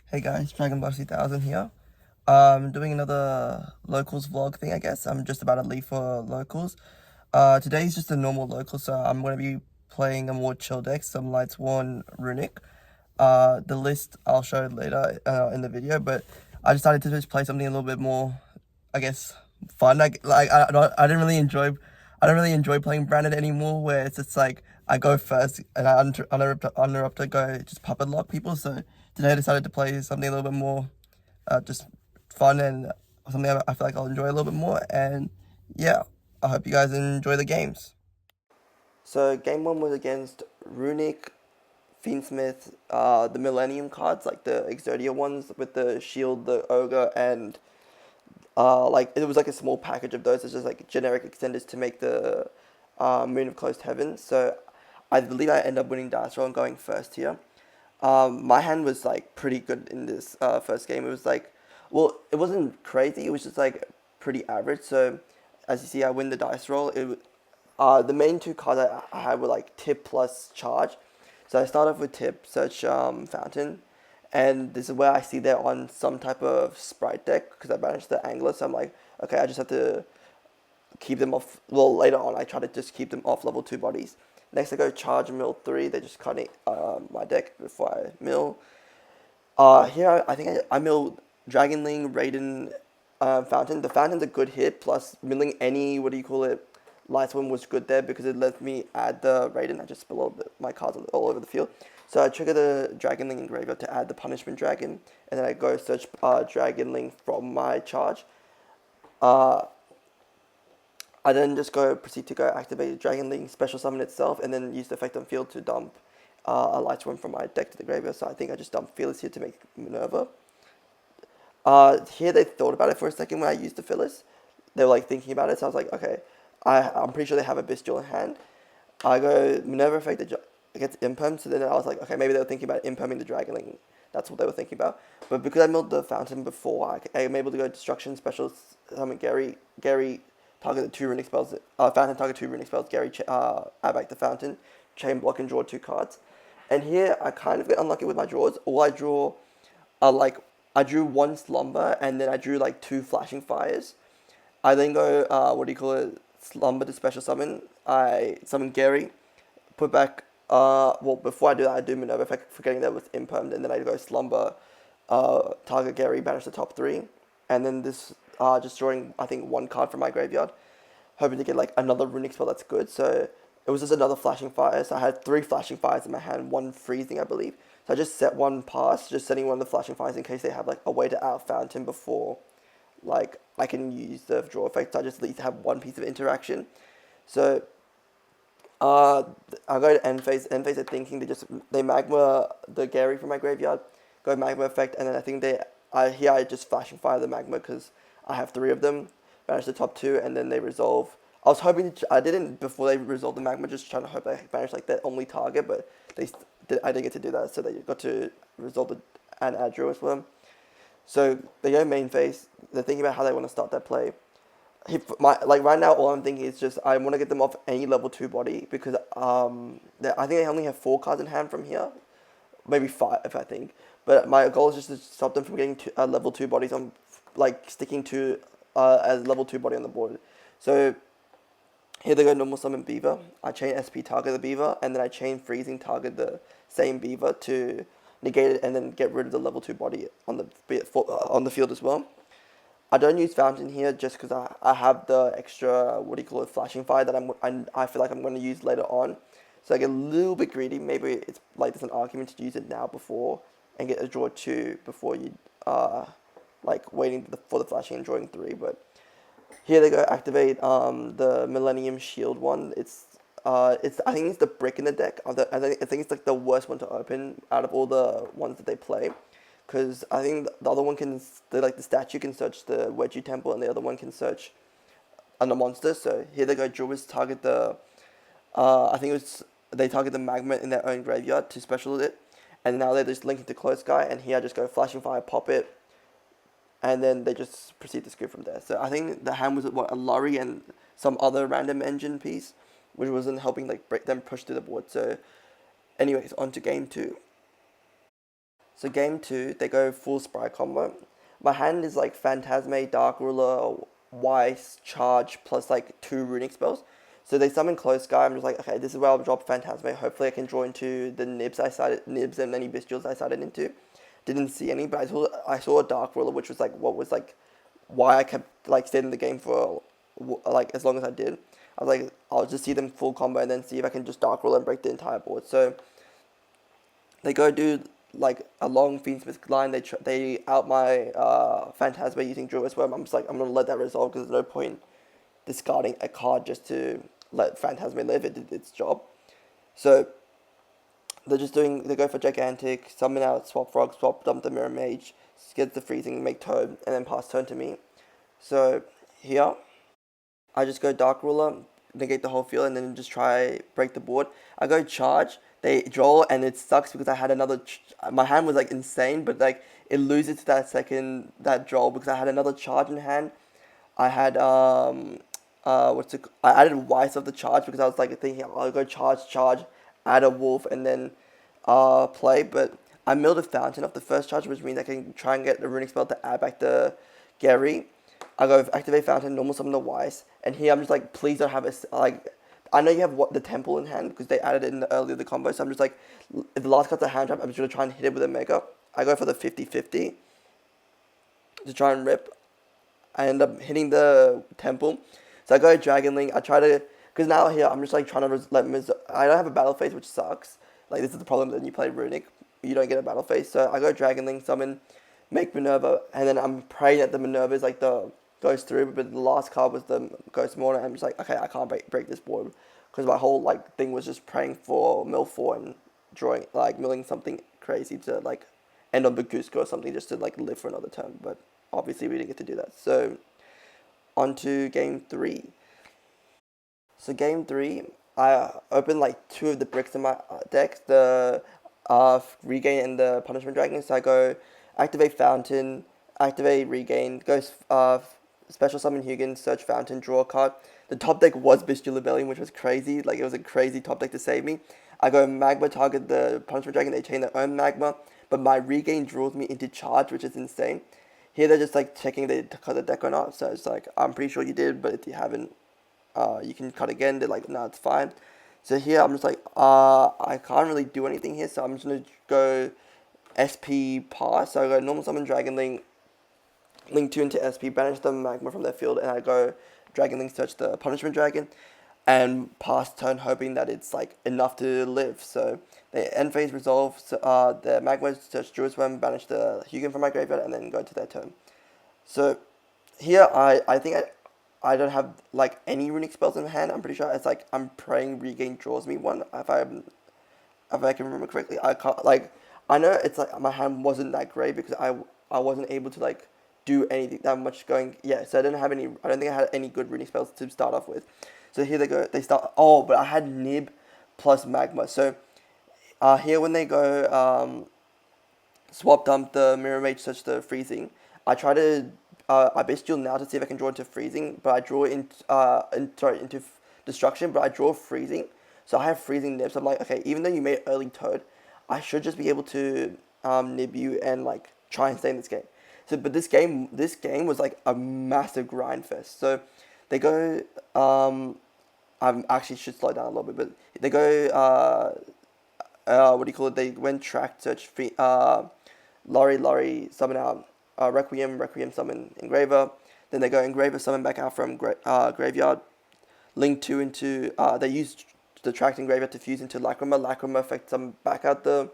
Hey guys, Dragon Ball 3000 here. Doing another locals vlog thing, I guess. I'm just about to leave for locals. Today's just a normal local, so I'm going to be playing a more chill deck, some Lightsworn Runick. The list I'll show later in the video, but I decided to just play something a little bit more, I guess, fun. I don't really enjoy playing branded anymore, where it's just like I go first and I uninterrupted go just puppet lock people. So today I decided to play something a little bit more, just fun and something I feel like I'll enjoy a little bit more. And yeah, I hope you guys enjoy the games. So game one was against Runick, Fiendsmith, the Millennium cards, like the Exodia ones with the shield, the ogre, and like it was like a small package of those. It's just like generic extenders to make the Moon of Closed Heaven. So I believe I end up winning dice roll and going first here. My hand was like pretty good in this first game. It was like, well, it wasn't crazy. It was just like pretty average. So as you see, I win the dice roll. The main two cards I had were like tip plus charge. So I start off with tip, search fountain, and this is where I see they're on some type of sprite deck because I managed the angler. So I'm like, okay, I just have to keep them off. Well, later on, I try to just keep them off level 2 bodies. Next, I go charge mill 3. They just cutting my deck before I mill. Here, I think I mill Dragonling, Raiden, Fountain. The Fountain's a good hit, plus milling any, what do you call it, Lightsworn was good there because it lets me add the Raiden. I just spill my cards all over the field. So I trigger the Dragonling in graveyard to add the Punishment Dragon, and then I go search Dragonling from my charge. Uh, I then just proceed to go activate Dragonling, special summon itself, and then use the effect on field to dump a Lightsworn from my deck to the graveyard. So I think I just dumped Fearless here to make Minerva. Here they thought about it for a second when I used the Phyllis. They were like thinking about it, so I was like, okay, I'm pretty sure they have a Bestial in hand. I go Minerva effect it gets imperm, so then I was like, okay, maybe they were thinking about imperming the Dragonling. That's what they were thinking about. But because I milled the Fountain before, I'm able to go Destruction, Special Summon Gary, target the 2 Runick spells, Fountain target 2 Runick spells, Gary, add back the Fountain, chain block and draw 2 cards. And here I kind of get unlucky with my draws. All I draw like I drew 1 slumber and then I drew like 2 flashing fires. I then go what do you call it? Slumber to special summon. I summon Gary, put back well before I do that I do Minerva effect forgetting that was impermed, and then I go slumber, target Gary, banish the top 3, and then this just drawing I think 1 card from my graveyard, hoping to get like another runic spell that's good. So it was just another flashing fire. So I had 3 flashing fires in my hand, 1 freezing I believe. So I just set 1 pass, just setting 1 of the flashing fires in case they have like a way to out fountain before like I can use the draw effect. So I just at least have 1 piece of interaction. So I go to end phase. End phase, they're thinking they magma the Gary from my graveyard, go magma effect, and then I think I just flashing fire the magma because I have 3 of them, banish the top 2, and then they resolve. I was hoping I didn't before they resolved the magma, just trying to hope they banish like their only target, but I didn't get to do that, so they got to resolve the and add Drew as well. So they go main phase. They're thinking about how they want to start their play. Like right now, all I'm thinking is just I want to get them off any level 2 body because I think they only have 4 cards in hand from here, maybe 5 if I think. But my goal is just to stop them from getting level 2 bodies on, like sticking to as level 2 body on the board. So here they go normal summon Beaver. I chain SP target the Beaver, and then I chain freezing target the same Beaver to negate it, and then get rid of the level 2 body on the field as well. I don't use Fountain here just because I have the extra, what do you call it, flashing fire that I feel like I'm going to use later on. So I get a little bit greedy. Maybe it's like there's an argument to use it now before and get a draw 2 before you like waiting for the flashing and drawing 3. But here they go activate the Millennium Shield one. It's I think it's the brick in the deck. I think it's like the worst one to open out of all the ones that they play, because I think the other one the statue can search the Wedgie Temple, and the other one can search on the monster. So here they go, Druids target I think it was, they target the Magma in their own graveyard to special it, and now they're just linking to Close Guy, and here I just go Flashing Fire, pop it, and then they just proceed to scoop from there. So I think the hand was what, a Lurry and some other random engine piece, which wasn't helping like break them push to the board. So anyways, on to game 2. So game 2, they go full Sprite combo. My hand is like Phantasme, Dark Ruler, Weiss, Charge, plus like 2 Runick spells. So they summon Close Guy. I'm just like, okay, this is where I'll drop Phantasme. Hopefully I can draw into the nibs and any bestials I started into. Didn't see any, but I saw a Dark Ruler, which was like what was like why I kept like staying in the game for like as long as I did. I was like, I'll just see them full combo and then see if I can just Dark Ruler and break the entire board. So they go do like a long Fiendsmith line. They out my Phantasma using Druid's Worm. I'm just like, I'm gonna let that resolve because there's no point discarding a card just to let Phantasma live. It did its job. So they go for Gigantic, summon out Swap Frog, swap dump the Mirror Mage, get the freezing, make Toad, and then pass turn to me. So here, I just go Dark Ruler, negate the whole field, and then just try break the board. I go Charge, they draw, and it sucks because I had another. My hand was like insane, but like it loses that draw because I had another Charge in hand. I had I added Weiss of the Charge because I was like thinking I'll go Charge, add a Wolf, and then play. But I milled a Fountain of the first charge, which means I can try and get the Runick spell to add back the Gary. I go activate Fountain, normal summon the Weiss, and here I'm just like, please don't have like. I know you have the Temple in hand because they added it in the earlier the combo, so I'm just like, if the last card's a hand trap, I'm just gonna try and hit it with a Mega. I go for the 50-50 to try and rip. I end up hitting the Temple, so I go Dragon Link. I try to, because now here I'm just like trying to I don't have a battle phase, which sucks. Like this is the problem when you play Runick, you don't get a battle phase. So I go Dragon Link, summon, make Minerva, and then I'm praying that the Minerva is like goes through, but the last card was the Ghost Mortar. I'm just like, okay, I can't break this board because my whole like thing was just praying for mill 4 and drawing like milling something crazy to like end on Baguska or something just to like live for another turn. But obviously we didn't get to do that. So on to game 3. So game 3, I opened like 2 of the bricks in my deck, the Regain and the Punishment Dragon. So I go activate Fountain, activate Regain, go special summon Hugin, search Fountain, draw a card. The top deck was Bestial Rebellion, which was crazy. Like it was a crazy top deck to save me. I go Magma, target the Punishment Dragon, they chain their own Magma, but my Regain draws me into Charge, which is insane. Here they're just like checking they cut the deck or not. So it's like, I'm pretty sure you did, but if you haven't, you can cut again. They're like, no, it's fine. So here I'm just like, I can't really do anything here. So I'm just gonna go SP pass. So I go normal summon Dragon Link 2 into SP, banish the Magma from their field, and I go Dragon Link search the Punishment Dragon, and pass turn hoping that it's like enough to live. So the end phase resolve, the Magma search Druid's Worm, banish the Hugin from my graveyard, and then go to their turn. So here I think I don't have like any Runick spells in hand. I'm pretty sure it's like I'm praying Regain draws me one if I can remember correctly. I can't like I know it's like my hand wasn't that great because I wasn't able to like do anything that much going. Yeah, so I don't think I had any good Runick spells to start off with. So here they go. They start. Oh, but I had Nib plus Magma. So here when they go swap dump the Mirror Mage, search the freezing. I try to I bestial now to see if I can draw into freezing, but I draw into destruction, but I draw freezing. So I have freezing nibs. I'm like, okay, even though you made early Toad, I should just be able to nib you and like try and stay in this game. So, but this game was like a massive grind fest. So they go. I actually should slow down a little bit, but they go. What do you call it? They went track search. Lorry summon out. Requiem summon Engraver. Then they go Engraver summon back out from graveyard. Link 2 into. They use the tracked Engraver to fuse into Lacrima. Lacrima affects them back out the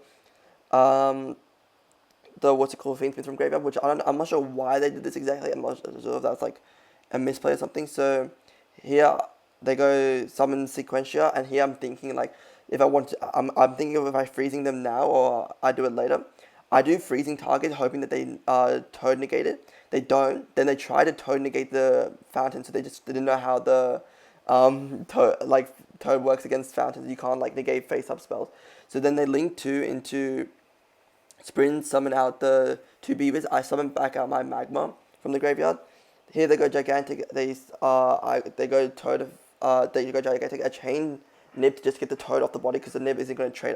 what's it called, Fiendsmith from graveyard, which I'm not sure why they did this exactly. I'm not sure if that's like a misplay or something. So here they go summon Sequentia, and here I'm thinking like if I want to, I'm thinking of if I freezing them now or I do it later. I do freezing target, hoping that they Toad negate it. They don't. Then they try to Toad negate the Fountain, so they didn't know how the Toad works against Fountains. You can't like negate face up spells. So then they link 2 into Sprint, summon out the 2 Beavers. I summon back out my Magma from the graveyard. Here they go Gigantic. They go Toad. They go Gigantic. I chain Nib to just get the Toad off the body because the Nib isn't going to trade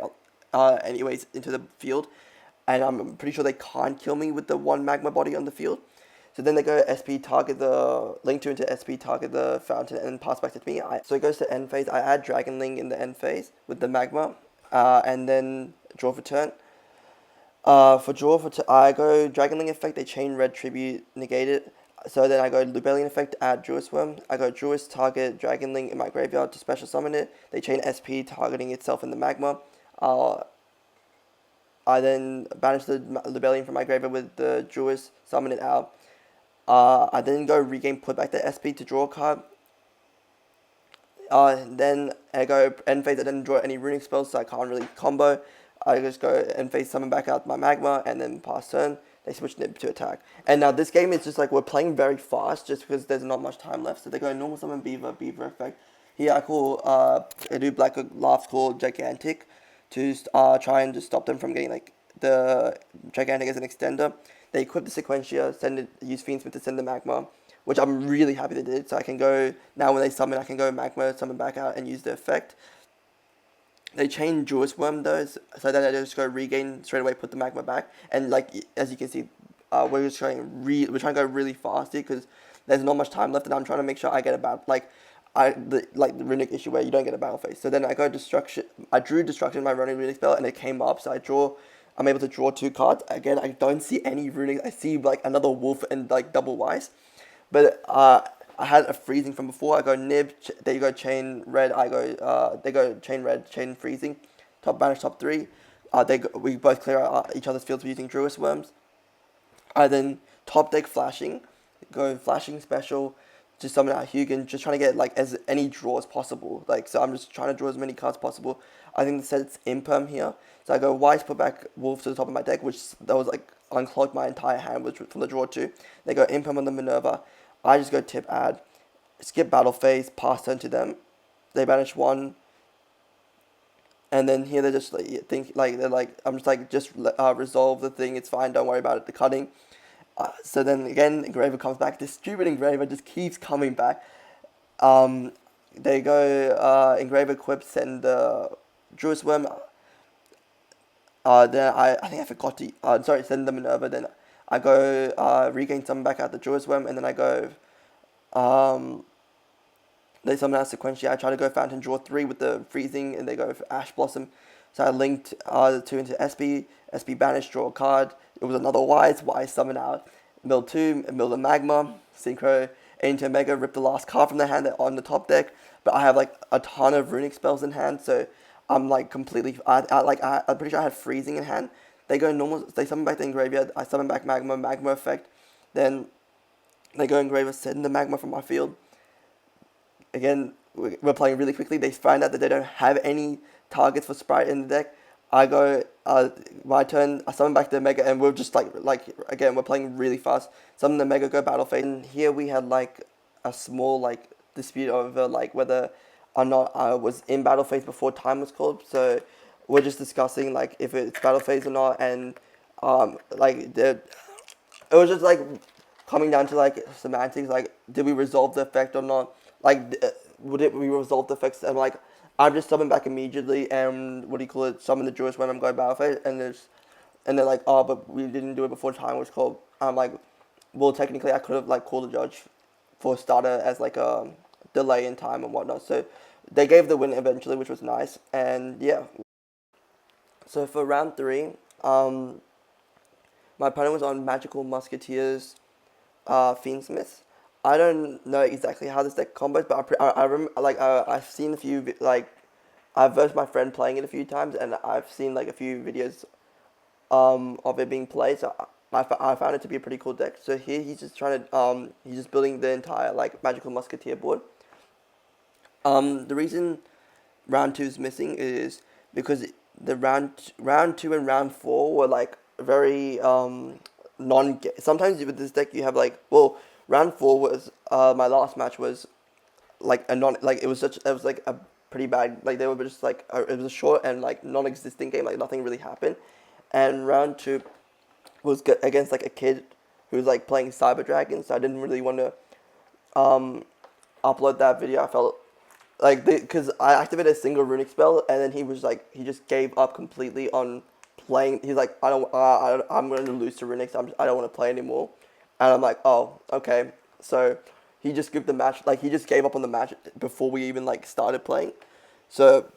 anyways into the field. and I'm pretty sure they can't kill me with the one magma body on the field. So then they go SP target the link 2 into SP target the fountain and pass back to me. So it goes to end phase. I add Dragon Link in the end phase with the magma, and then draw for turn. For draw for I go Dragon Link effect. They chain red tribute negate it. So then I go Lubellion effect, add Druisworm. I go Druis target Dragon Link in my graveyard to special summon it. They chain SP targeting itself in the magma. I then banish the Lubellion from my graveyard with the Druis, summon it out. I then go regain, put back the SP to draw a card. Then I go end phase. I didn't draw any runic spells, so I can't really combo. I just go end phase, summon back out my magma, and then pass turn. They switch Nib to attack. And now this game is just like we're playing very fast, just because there's not much time left. So they go normal summon Beaver effect. Here I call I do Black Laughs call Gigantic to try and just stop them from getting like the Gigantic as an extender. They equip the Sequentia, use Fiendsmith to send the magma, which I'm really happy they did. So I can go, now when they summon, I can go magma, summon back out, and use the effect. They chain Druisworm though, so then I just go regain straight away, put the magma back. And like, as you can see, we're trying to go really fast here, because there's not much time left, and I'm trying to make sure I get about, like the Runick issue where you don't get a battle phase. So then I go Destruction, I drew Destruction in my running Runick spell, and it came up, so I'm able to draw 2 cards. Again, I don't see any Runick. I see like another wolf and like double wise. But I had a freezing from before. I go Nib, they go chain red. They go chain red, chain freezing. Top banish top 3. We both clear each other's fields using Druis Worms. I then top deck flashing, go flashing special, just summon out Hugin, just trying to get like as any draw as possible. Like, so I'm just trying to draw as many cards as possible. I think the set's imperm here. So I go Wise, put back Wolf to the top of my deck, which that was like unclogged my entire hand which from the draw 2. They go imperm on the Minerva. I just go tip add, skip battle phase, pass turn to them. They banish 1. And then here they're just like they're like, I'm just like, just resolve the thing, it's fine, don't worry about it, the cutting. So then again, Engraver comes back. This stupid Engraver just keeps coming back. They go Engraver equip, send the Druisworm. Then I think I forgot to send the Minerva. Then I go regain summon back out the Druisworm, and then I go they summon out Sequentia. I try to go Fountain, draw 3 with the freezing, and they go for Ash Blossom. So I linked the 2 into SP banish, draw a card. It was another Wise summon out. Mill 2, mill the Magma, Synchro, into Omega, rip the last card from the hand on the top deck. But I have like a ton of runic spells in hand, so I'm like completely, I'm pretty sure I had freezing in hand. They go normal, they summon back the Engravia, I summon back Magma effect. Then they go Engraver, send the Magma from my field. Again, we're playing really quickly. They find out that they don't have any targets for Sprite in the deck. I go, my turn, I summon back the Mega, and we're just like again, we're playing really fast. Summon the Mega, go battle phase. And here we had like a small like dispute over like whether or not I was in battle phase before time was called. So we're just discussing like if it's battle phase or not, and it was just like coming down to like semantics, like did we resolve the effect or not? Like we resolve the effects? And like I've just summoned back immediately, and summon the Druids when I'm going battle phase, and they're like, oh, but we didn't do it before time was called. I'm like, well, technically I could have like called the judge for starter as like a delay in time and whatnot. So they gave the win eventually, which was nice, and yeah. So for round 3, my opponent was on Magical Musketeers, Fiendsmith. I don't know exactly how this deck combos, but I remember I've seen a few I've versed my friend playing it a few times, and I've seen like a few videos of it being played. So I found it to be a pretty cool deck. So here he's just trying to he's just building the entire like Magical Musketeer board. The reason round 2 is missing is because the round 2 and round 4 were like very sometimes with this deck you have like, well, round 4 was my last match was like it was like a pretty bad, like they were just like it was a short and like non-existent game, like nothing really happened. And round 2 was against like a kid who was like playing Cyber Dragon, so I didn't really want to upload that video. I felt like because I activated a single runic spell, and then he just gave up completely on playing. He's like, I'm going to lose to Runick, so I don't want to play anymore. And I'm like, oh, okay. So he just gave the match, like he just gave up on the match before we even like started playing. So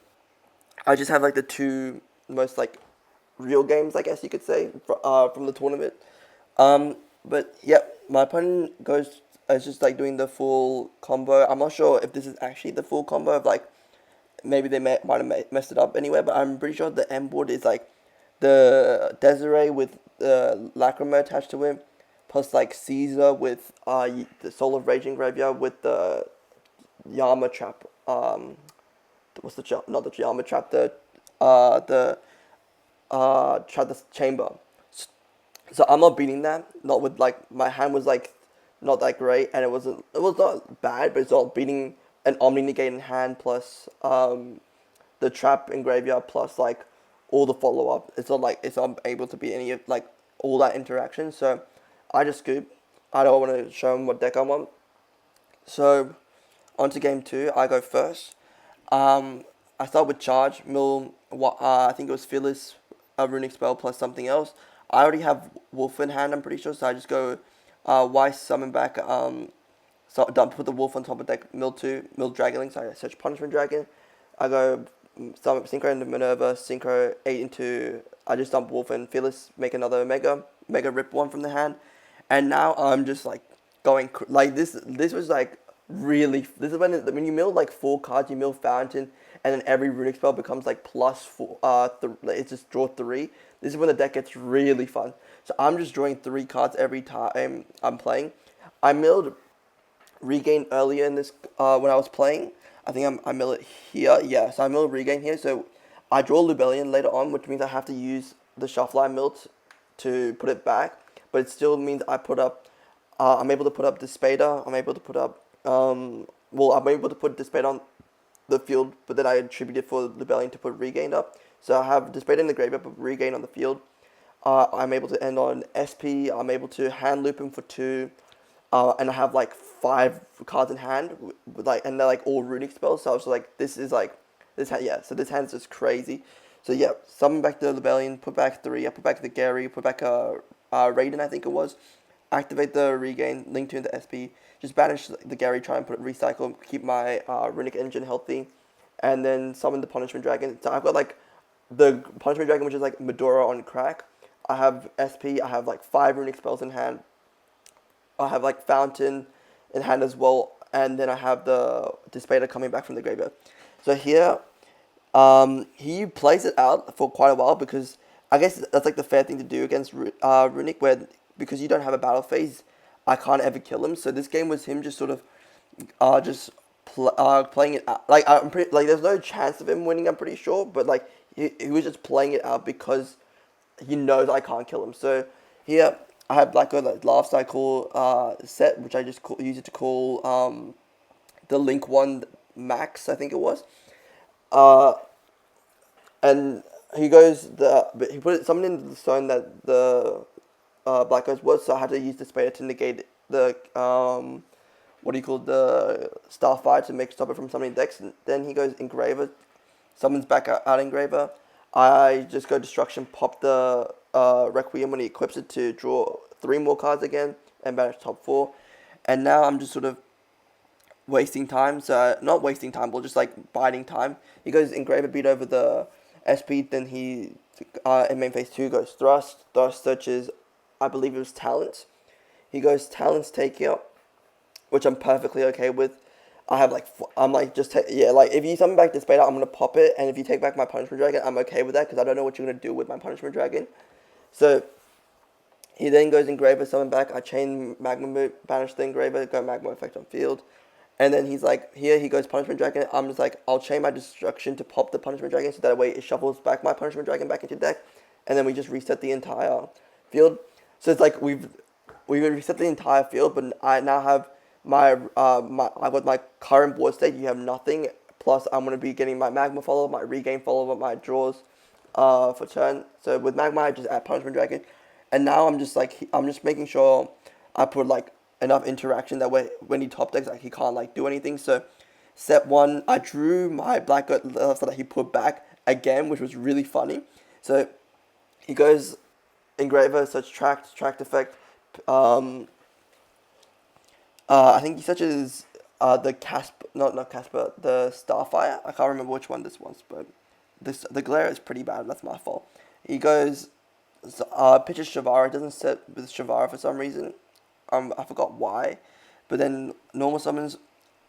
I just have like the two most like real games, I guess you could say, from the tournament. But yeah, my opponent goes is just like doing the full combo. I'm not sure if this is actually the full combo of like maybe they might have messed it up anywhere, but I'm pretty sure the M board is like the Desiree with the Lacrima attached to him, plus like Caesar with the Soul of Raging Graveyard with the Yama trap. What's the not the Yama trap, the trap the chamber. So I'm not beating that. Not with like my hand was like not that great, and it was not bad, but it's not beating an Omni negate in hand plus the trap in graveyard plus like all the follow up. It's not like it's not able to be any of like all that interaction. So I just scoop. I don't want to show him what deck I want. So on to game two. I go first. I start with charge. Mill. I think it was Phyllis, a runic spell plus something else. I already have wolf in hand. I'm pretty sure. So I just go, Weiss summon back. So don't put the wolf on top of deck. Mill two. Mill Dragonlink. So I search punishment dragon. I go synchro into Minerva, synchro 8 into, I just dump Wolf and Phyllis, make another Mega rip one from the hand, and now I'm just like going, like this was like really, this is when you mill like 4 cards, you mill Fountain, and then every runic spell becomes like plus 4, it's just draw 3, this is when the deck gets really fun, so I'm just drawing 3 cards every time I'm playing. I milled Regain earlier in this, when I was playing. I think I mill it here. Yeah, so I mill Regain here. So I draw Lubellion later on, which means I have to use the Shuffle I milled to put it back. But it still means I put up, I'm able to put up Despader. I'm able to put up, I'm able to put Despader on the field, but then I attributed for Lubellion to put Regain up. So I have Despader in the graveyard, but Regain on the field. I'm able to end on SP. I'm able to hand loop him for 2. And I have like 5 cards in hand, and they're like all runic spells. So I was like, this is like yeah. So this hand is just crazy. So yeah, summon back the Rebellion, put back 3. I put back the Gary, put back Raiden, I think it was. Activate the Regain, link to into SP. Just banish the Gary, try and put recycle, keep my Runic engine healthy, and then summon the Punishment Dragon. So I've got like the Punishment Dragon, which is like Medora on crack. I have SP. I have like 5 runic spells in hand. I have like Fountain in hand as well, and then I have the Despader coming back from the graveyard. So here, he plays it out for quite a while because I guess that's like the fair thing to do against Runick, where because you don't have a battle phase, I can't ever kill him. So this game was him just sort of playing it out. Like I'm pretty like there's no chance of him winning. I'm pretty sure, but like he was just playing it out because he knows I can't kill him. So here I have like a Laugh Cycle set, which I just use it to call the Link 1 Max, I think it was. And he goes but he put something in the stone that the Black Ghost was, so I had to use the Spader to negate the what do you call the Starfire to stop it from summoning decks. And then he goes Engraver, summons back out Engraver. I just go Destruction, pop the Requiem when he equips it to draw 3 more cards again and banish top 4. And now I'm just sort of wasting time, so not wasting time, but just like biding time. He goes Engraver, beat over the SP, then he in main phase 2 goes Thrust searches, I believe it was Talents. He goes Talents take here, which I'm perfectly okay with. I have like, I'm like, just yeah, like if you summon back the Spader, I'm going to pop it, and if you take back my Punishment Dragon, I'm okay with that, because I don't know what you're going to do with my Punishment Dragon. So, he then goes Engraver, summon back, I chain Magma Boot, banish the Engraver, go Magma Effect on field, and then he's like, here he goes Punishment Dragon, I'm just like, I'll chain my Destruction to pop the Punishment Dragon, so that way it shuffles back my Punishment Dragon back into deck, and then we just reset the entire field. So it's like, we reset the entire field, but I now have I've got my current board state, you have nothing, plus I'm going to be getting my Magma follow-up, my Regain follow-up, my draws for turn. So with Magma, I just add Punishment Dragon, and now I'm just making sure I put like enough interaction that way when he top decks, like he can't like do anything. So set 1, I drew my Black Goat so that he put back again, which was really funny. So He goes Engraver, such tract effect. Um, I think he searches the Casper, not Casper, the Starfire. I can't remember which one this was, but the glare is pretty bad. That's my fault. He goes, pitches Shavara. Doesn't set with Shavara for some reason. I forgot why, but then normal summons.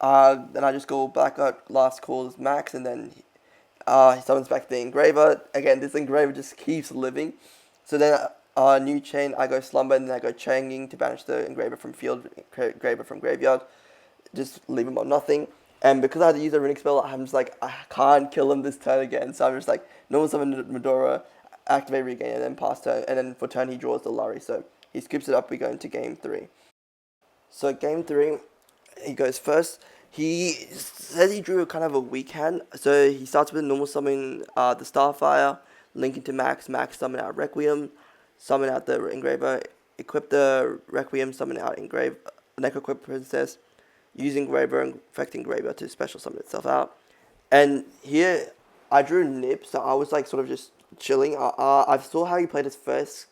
Then I just go back up last calls max, and then he summons back the Engraver. Again, this Engraver just keeps living. So then, new chain, I go Slumber, and then I go Changing to banish the Engraver from field, Engraver from graveyard. Just leave him on nothing. And because I had to use a Runick spell, I'm just like, I can't kill him this turn again. So I'm just like, normal summon Medora, activate Regain, and then pass turn. And then for turn, he draws the Lurry. So he skips it up, we go into game 3. So game 3, he goes first. He says he drew kind of a weak hand, so he starts with a normal summon the Starfire, link into max summon out Requiem, summon out the Engraver, equip the Requiem, summon out Engrave, Necroquip Princess, use Engraver and affect Engraver to special summon itself out. And here, I drew Nip, so I was like sort of just chilling. I saw how he played his first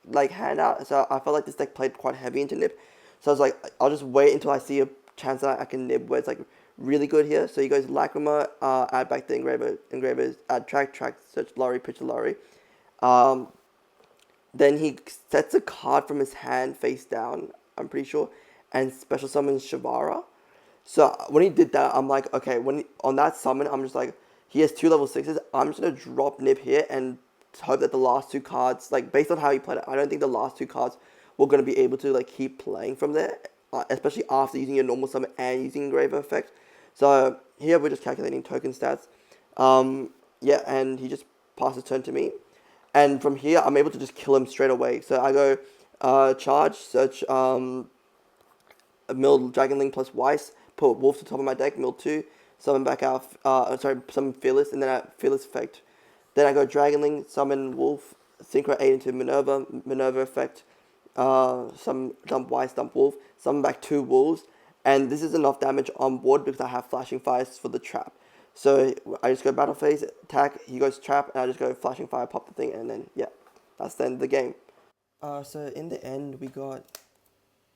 like hand out, so I felt like this deck played quite heavy into Nip. So I was like, I'll just wait until I see a chance that I can nib where it's like really good here. So he goes Lacrima, add back the Engravers, add track, search Lurry, pitch Lurry. Um, then he sets a card from his hand face down, I'm pretty sure, and special summons Shavara. So when he did that, I'm like, okay, on that summon, I'm just like, he has 2 level 6s. I'm just gonna drop Nib here and hope that the last 2 cards, like based on how he played it, I don't think the last 2 cards were gonna be able to like keep playing from there, especially after using your normal summon and using Engraver effect. So here we're just calculating token stats. Yeah, and he just passes turn to me, and from here I'm able to just kill him straight away. So I go, charge, search, mill Dragonling plus Weiss, put Wolf to the top of my deck, mill 2, summon back out, summon Fearless, and then I Fearless effect. Then I go Dragonling, summon Wolf, Synchro 8 into Minerva effect, some dump Weiss, dump Wolf, summon back 2 Wolves, and this is enough damage on board because I have Flashing Fires for the trap. So I just go Battle Phase, attack, he goes Trap, and I just go Flashing Fire, pop the thing, and then, yeah, that's the end of the game. So in the end, we got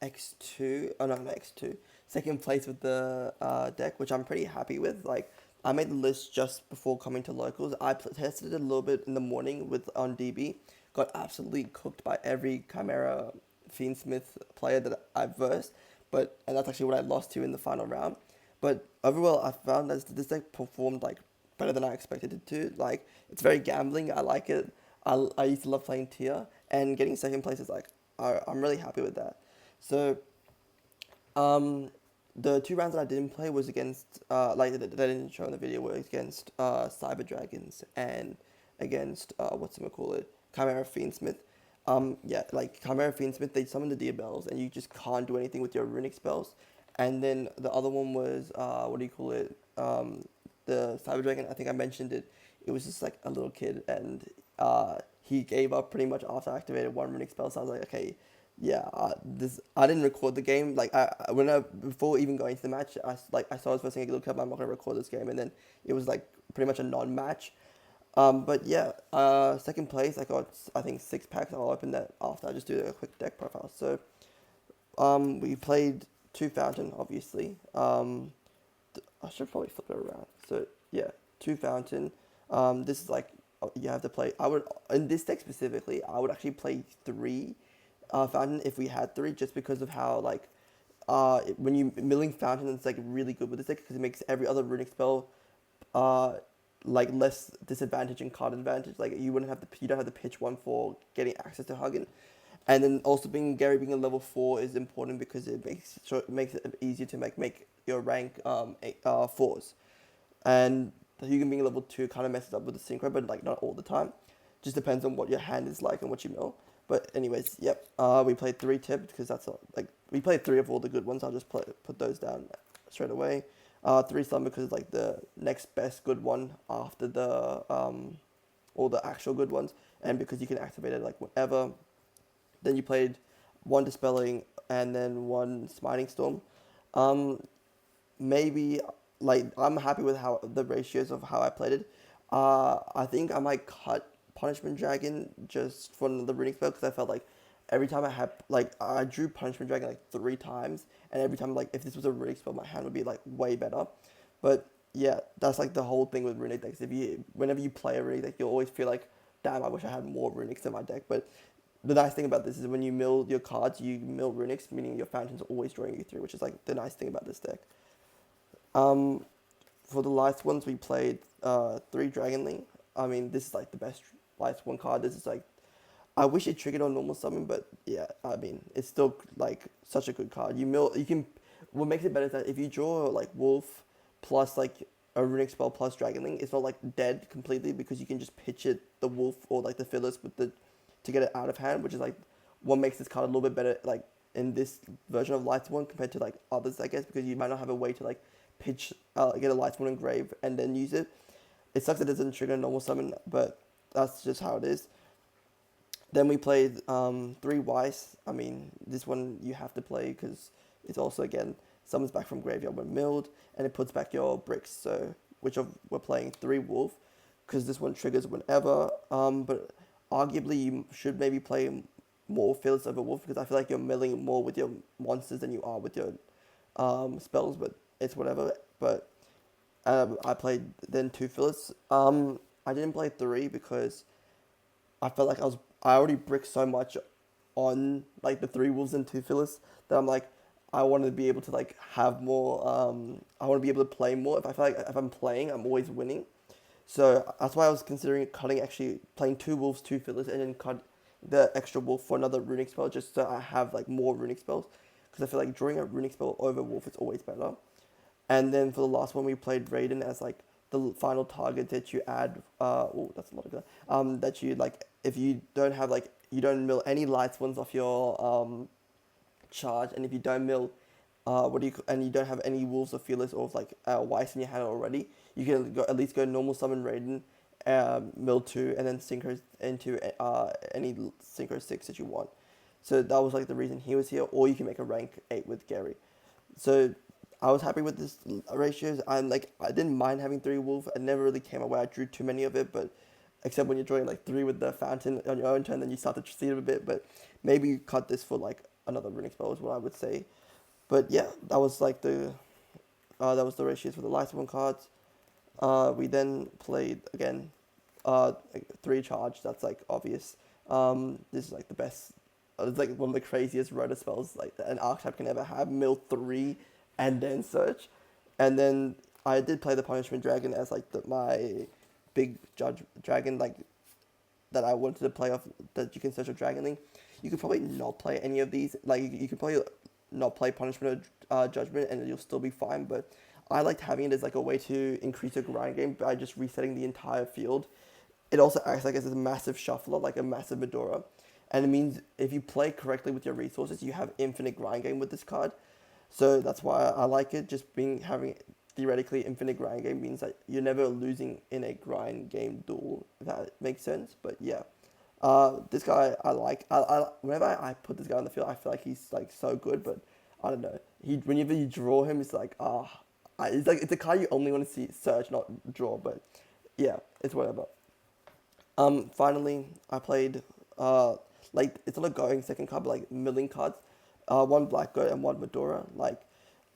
X2. Oh no, not X2. Second place with the deck, which I'm pretty happy with. Like, I made the list just before coming to locals. I tested it a little bit in the morning with on DB. Got absolutely cooked by every Chimera Fiendsmith player that I versed, and that's actually what I lost to in the final round. But overall, I found that this deck performed like better than I expected it to. Like, it's very gambling. I like it. I used to love playing tier, and getting second place is like I'm really happy with that. So, um, the 2 rounds that I didn't play was against, like that I didn't show in the video, were against Cyber Dragons and against Chimera Fiendsmith. Yeah, like Chimera Fiendsmith, they summon the Deer Bells, and you just can't do anything with your runic spells. And then the other one was the Cyber Dragon. I think I mentioned it. It was just like a little kid, and he gave up pretty much after I activated 1 runic spell. So I was like, okay, yeah, this I didn't record the game. Like before even going to the match, I saw his first thing. I looked up, I'm not gonna record this game, and then it was like pretty much a non-match. But yeah, second place, I got I think 6 packs. I'll open that after I just do a quick deck profile. So we played 2 Fountain, obviously. I should probably flip it around. So yeah, 2 Fountain. This is like you have to play. I would in this deck specifically, I would actually play 3 Fountain if we had 3, just because of how like when you milling Fountain, it's like really good with this deck because it makes every other runic spell uh like less disadvantage and card advantage. Like you don't have to pitch one for getting access to Huggin. And then also Gary being a level 4 is important because it makes it easier to make your rank 4s. And Hugo being a level 2 kind of messes up with the synchro, but like not all the time. Just depends on what your hand is like and what you mill. But anyways, yep. We played 3 tipped because that's all, like we played 3 of all the good ones. I'll just put those down straight away. 3 slumber because it's like the next best good one after the all the actual good ones, and because you can activate it like whenever. Then you played 1 dispelling and then 1 smiting storm. Um, Maybe like I'm happy with how the ratios of how I played it. I think I might cut Punishment Dragon just for the Runick spell because I felt like every time I had like I drew Punishment Dragon like 3 times, and every time like if this was a Runick spell, my hand would be like way better. But yeah, that's like the whole thing with Runick decks. If you whenever you play a Runick deck, you'll always feel like, damn, I wish I had more Runicks in my deck. But the nice thing about this is when you mill your cards, you mill Runicks, meaning your fountains are always drawing you through, which is like the nice thing about this deck. Um, for the Lightsworns, we played 3 Dragonling. I mean, this is like the best Lightsworn card. This is like, I wish it triggered on normal summon, but yeah, I mean, it's still like such a good card. You can, what makes it better is that if you draw like Wolf plus like a Runick spell plus Dragonling, it's not like dead completely because you can just pitch it the Wolf or like the Phyllis with the to get it out of hand, which is like what makes this card a little bit better like in this version of Lightsworn compared to like others, I guess, because you might not have a way to like pitch get a Lightsworn engrave and then use it. It sucks that it doesn't trigger a normal summon, but that's just how it is. Then we played 3 Weiss. I mean, this one you have to play because it's also, again, summons back from graveyard when milled, and it puts back your bricks. So, we're playing 3 Wolf, because this one triggers whenever. But arguably, you should maybe play more Phyllis over Wolf, because I feel like you're milling more with your monsters than you are with your spells, but it's whatever. But I played then 2 Phyllis. I didn't play 3 because I felt like I already bricked so much on like the 3 Wolves and 2 Phyllis that I'm like, I want to be able to like have more. I want to be able to play more. If I feel like if I'm playing, I'm always winning. So that's why I was considering cutting, actually playing 2 Wolves, 2 Phyllis, and then cut the extra Wolf for another Runick spell, just so I have like more Runick spells. Because I feel like drawing a Runick spell over Wolf is always better. And then for the last one, we played Raiden as like the final target that you add. Oh, that's a lot of good. That you like, if you don't have like, you don't mill any Lightsworns off your charge, and if you don't mill, and you don't have any Wolves or Fearless or like Weiss in your hand already, you can at least go normal summon Raiden, mill 2, and then synchro into any synchro 6 that you want. So that was like the reason he was here, or you can make a rank 8 with Gary. So I was happy with this ratios. I didn't mind having 3 Wolf. It never really came away. I drew too many of it, but except when you're drawing like 3 with the fountain on your own turn, then you start to see it a bit. But maybe you cut this for like another Runick spell is what I would say. But yeah, that was like that was the ratios for the Lightsworn cards. We then played again, 3 charge. That's like obvious. This is like the best. It's like one of the craziest rotor spells like an archetype can ever have. Mill 3 and then search, and then I did play the Punishment Dragon as like my big judge dragon, like that I wanted to play off, that you can search a Dragonling. You could probably not play any of these. Like you could probably not play Punishment or Judgment, and you'll still be fine. But I liked having it as like a way to increase your grind game by just resetting the entire field. It also acts like as a massive shuffler, like a massive Medora. And it means if you play correctly with your resources, you have infinite grind game with this card. So that's why I like it. Just having theoretically infinite grind game means that you're never losing in a grind game duel, if that makes sense. But yeah, this guy I like. Whenever I put this guy on the field, I feel like he's like so good. But I don't know. Whenever you draw him, it's like it's a card you only want to see search, not draw. But yeah, it's whatever. Finally, I played like it's not a going second card, but like milling cards. 1 Black Goat and 1 Medora. Like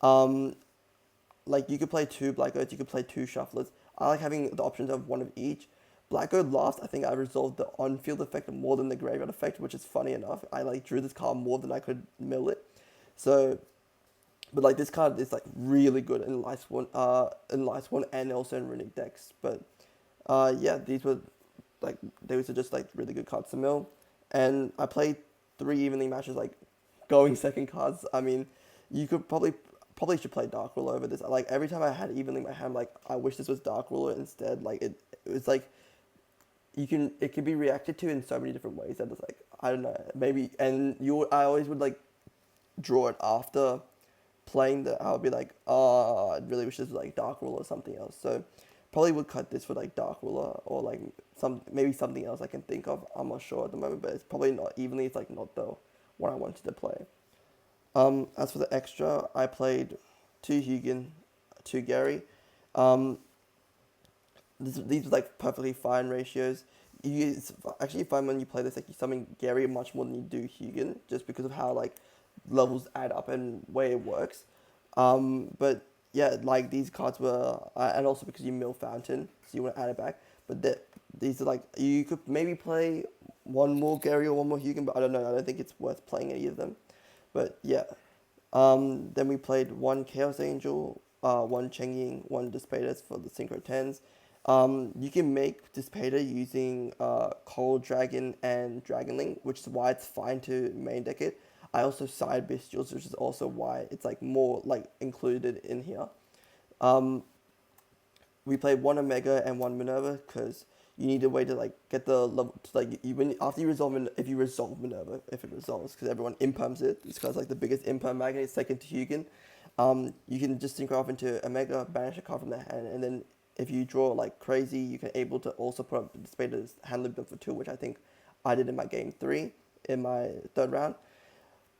you could play 2 Black Goats, you could play 2 Shufflers. I like having the options of 1 of each. Black Goat last, I think I resolved the on-field effect more than the graveyard effect, which is funny enough. I like drew this card more than I could mill it. So, but like this card is like really good in Lightsworn and also in Runick decks. But yeah, these were just like really good cards to mill. And I played 3 evenly matches, like going second cards. I mean, you could probably should play Dark Ruler over this. Like every time I had evenly in my hand, like I wish this was Dark Ruler instead. Like it was like it can be reacted to in so many different ways that it's like, I don't know, maybe. And I always would like draw it after playing that. I would be like, oh, I really wish this was like Dark Ruler or something else. So probably would cut this for like Dark Ruler or like maybe something else I can think of. I'm not sure at the moment, but it's probably not evenly. It's like not the one I wanted to play. As for the extra, I played 2 Hugin, 2 Gary. These were like perfectly fine ratios. it's actually fun when you play this. Like you summon Gary much more than you do Hugin, just because of how like levels add up and way it works. But yeah, like these cards were, and also because you mill Fountain, so you want to add it back. But these are like you could maybe play one more Gary or one more Hugin, but I don't know. I don't think it's worth playing any of them. But yeah, then we played one Chaos Angel, one Cheng-Ying, one Dispater for the Synchro 10s. You can make Dispater using Coral Dragon and Dragonling, which is why it's fine to main deck it. I also side Bestials, which is also why it's like more like included in here. Um, we played one Omega and one Minerva because you need a way to like get the level to, like you when after you resolve if you resolve Minerva, if it resolves, because everyone imperms it, it's because like the biggest imperm magnet is second to Hugin. You can just synchro off into Omega, banish a card from the hand, and then if you draw like crazy, you can able to also put up Dispater's hand limit for 2, which I think I did in my game 3 in my third round.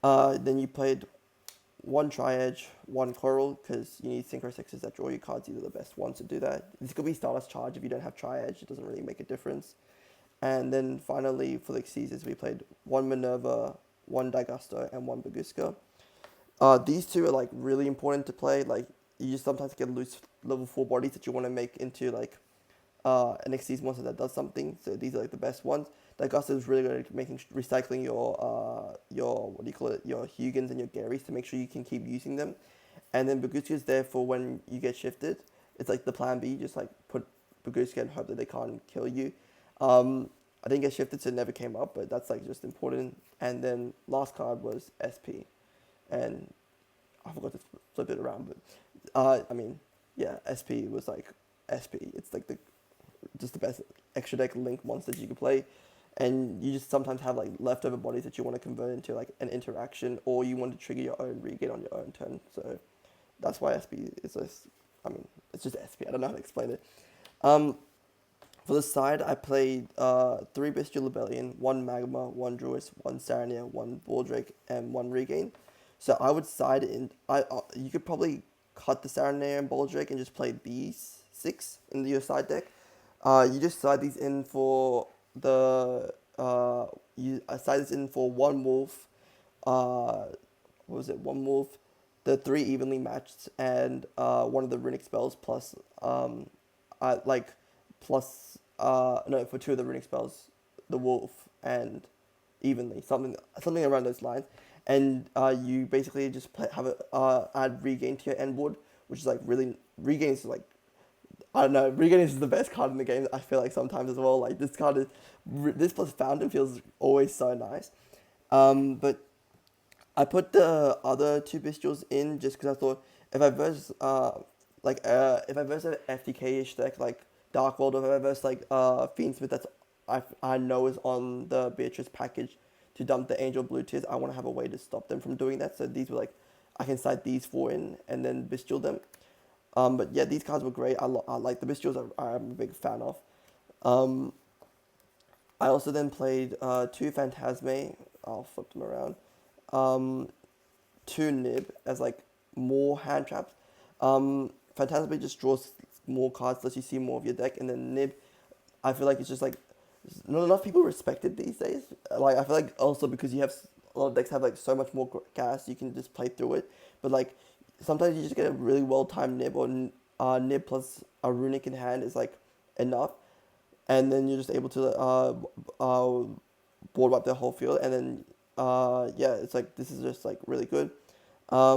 Then you played one Tri-Edge, one Coral, because you need Synchro 6s that draw your cards. These are the best ones to do that. This could be Stardust Charge if you don't have Tri-Edge. It doesn't really make a difference. And then finally, for the Xyzes, we played one Minerva, one Daigusto, and one Baguska. These two are like really important to play. Like you just sometimes get loose level 4 bodies that you want to make into like an Xyz monster that does something. So these are like the best ones. Daigusto is really good at making recycling your what do you call it, your Hugins and your Garys to make sure you can keep using them. And then Baguska is there for when you get shifted. It's like the plan B. Just like put Baguska and hope that they can't kill you. I didn't get shifted, so it never came up, but that's like just important. And then last card was SP, and I forgot to flip it around, but I mean, yeah, SP was like SP. It's like just the best extra deck link monsters you can play, and you just sometimes have like leftover bodies that you want to convert into like an interaction, or you want to trigger your own regain on your own turn. So that's why SP is just, I mean, it's just SP. I don't know how to explain it. For the side, I played 3 Bestial Rebellion, 1 Magma, 1 Druid, 1 Sarania, 1 Baldrake, and 1 Regain. So I would side in. You could probably cut the Sarania and Baldrake and just play these 6 in your side deck. You just side these in for the I side this in for 1 Wolf. What was it? 1 Wolf, the 3 evenly matched, and one of the Runick spells plus like plus no, for 2 of the Runick spells, the Wolf and evenly, something around those lines. And you basically just have it add Regain to your end board, which is like really, Regain is like, I don't know, Regain is the best card in the game, I feel like sometimes as well. Like this card is, this plus Fountain feels always so nice. But I put the other 2 Bestials in just because I thought if I verse if I verse an FTK-ish deck like Dark World, or if I verse like Fiendsmith that's I know is on the Beatrice package to dump the Angel Blue Tears, I want to have a way to stop them from doing that. So these were like, I can side these 4 in and then Bestial them. But yeah, these cards were great. I like the Bestials. I'm a big fan of. I also then played 2 Phantasme. I'll flip them around. 2 Nib as like more hand traps. Phantasme just draws more cards, lets you see more of your deck, and then Nib, I feel like it's just like not enough people respect it these days. Like I feel like also because you have a lot of decks have like so much more gas, you can just play through it. But like sometimes you just get a really well timed Nib, or Nib plus a Runick in hand is like enough, and then you're just able to board wipe the whole field, and then yeah, it's like this is just like really good. I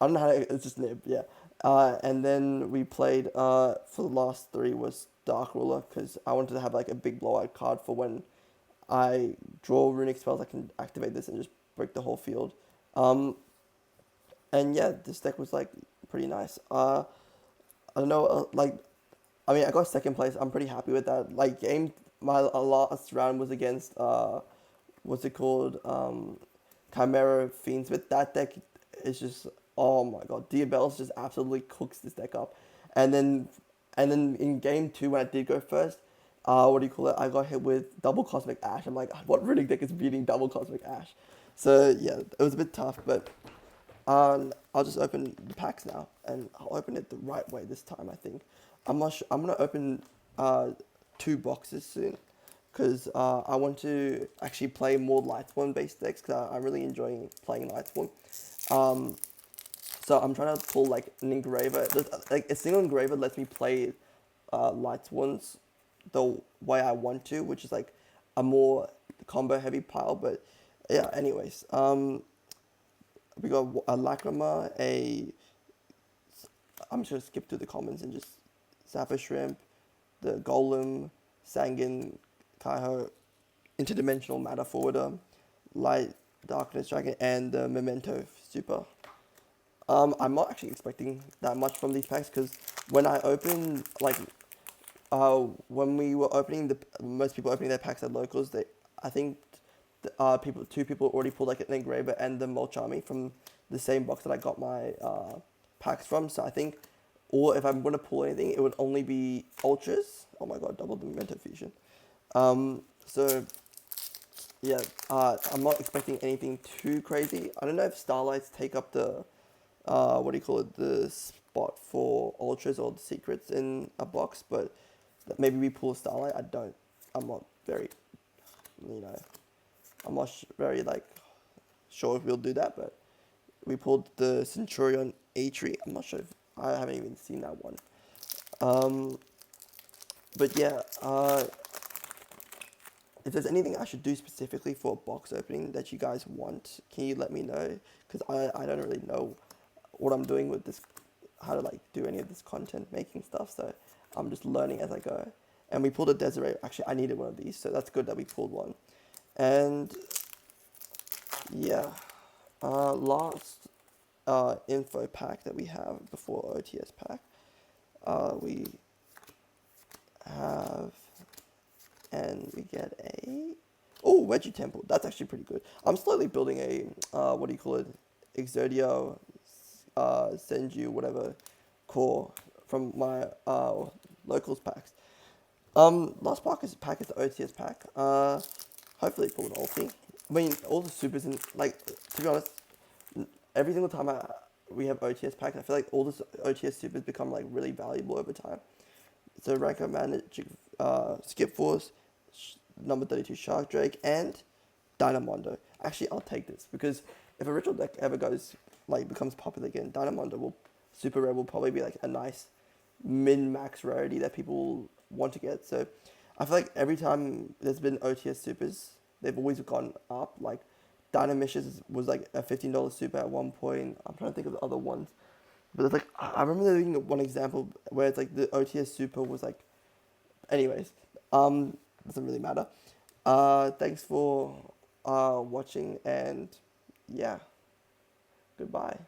don't know how to, it's just Nib, yeah. And then we played for the last 3 was Dark Ruler, because I wanted to have like a big blowout card for when I draw Runick spells. I can activate this and just break the whole field. And yeah, this deck was like pretty nice. I don't know, like, I mean, I got 2nd place. I'm pretty happy with that. Like, my last round was against what's it called? Chimera Fiends. With that deck, it's just, oh my god, Diabellus just absolutely cooks this deck up. And then in game 2 when I did go first, what do you call it? I got hit with double Cosmic Ash. I'm like, what Runick deck is beating double Cosmic Ash? So yeah, it was a bit tough, but I'll just open the packs now, and I'll open it the right way this time. I think I'm gonna open 2 boxes soon. because I want to actually play more Lightsworn based decks because I'm really enjoying playing Lightsworn. Um, so I'm trying to pull like an engraver. Like a single engraver lets me play Lightsworns the way I want to, which is like a more combo heavy pile. But yeah, anyways, we got a Lacrima, a I'm just gonna skip through the comments and just Zappa Shrimp, the Golem, Sangin, Kaiho, Interdimensional Matter Forwarder, Light Darkness Dragon, and the Memento Super. I'm not actually expecting that much from these packs because when I open like when we were opening most people opening their packs at locals, I think two people already pulled like an engraver and the Mulch Army from the same box that I got my packs from. So I think, or if I'm gonna pull anything, it would only be ultras. Oh my god, double the Memento Fusion. So yeah, I'm not expecting anything too crazy. I don't know if Starlights take up the what do you call it, the spot for ultras or the secrets in a box, but maybe we pull Starlight. I'm not very, you know, I'm not very like sure if we'll do that, but we pulled the Centurion A-Tree. I'm not sure if I haven't even seen that one. Um, but yeah, if there's anything I should do specifically for a box opening that you guys want, can you let me know? Because I don't really know what I'm doing with this, how to like do any of this content making stuff. So I'm just learning as I go. And we pulled a Desiree. Actually, I needed one of these, so that's good that we pulled one. And yeah, last info pack that we have before OTS pack, we have, and we get a, oh, Wedgie Temple. That's actually pretty good. I'm slowly building a, what do you call it, Exerdio, Senju, whatever, core from my locals packs. Last pack is the OTS pack. Hopefully pull an ulti. I mean, all the supers in, like, to be honest, every single time we have OTS packs, I feel like all the OTS supers become like really valuable over time. So Ranko Magic, Skip Force, number 32 Shark Drake, and Dynamondo. Actually, I'll take this because if a ritual deck ever becomes popular again, Super Rare will probably be like a nice min-max rarity that people want to get. So I feel like every time there's been OTS supers, they've always gone up. Like Dynamishes was like a $15 super at one point. I'm trying to think of the other ones. But it's like, I remember there being one example where it's like the OTS super was like, anyways, doesn't really matter. Thanks for watching, and yeah, goodbye.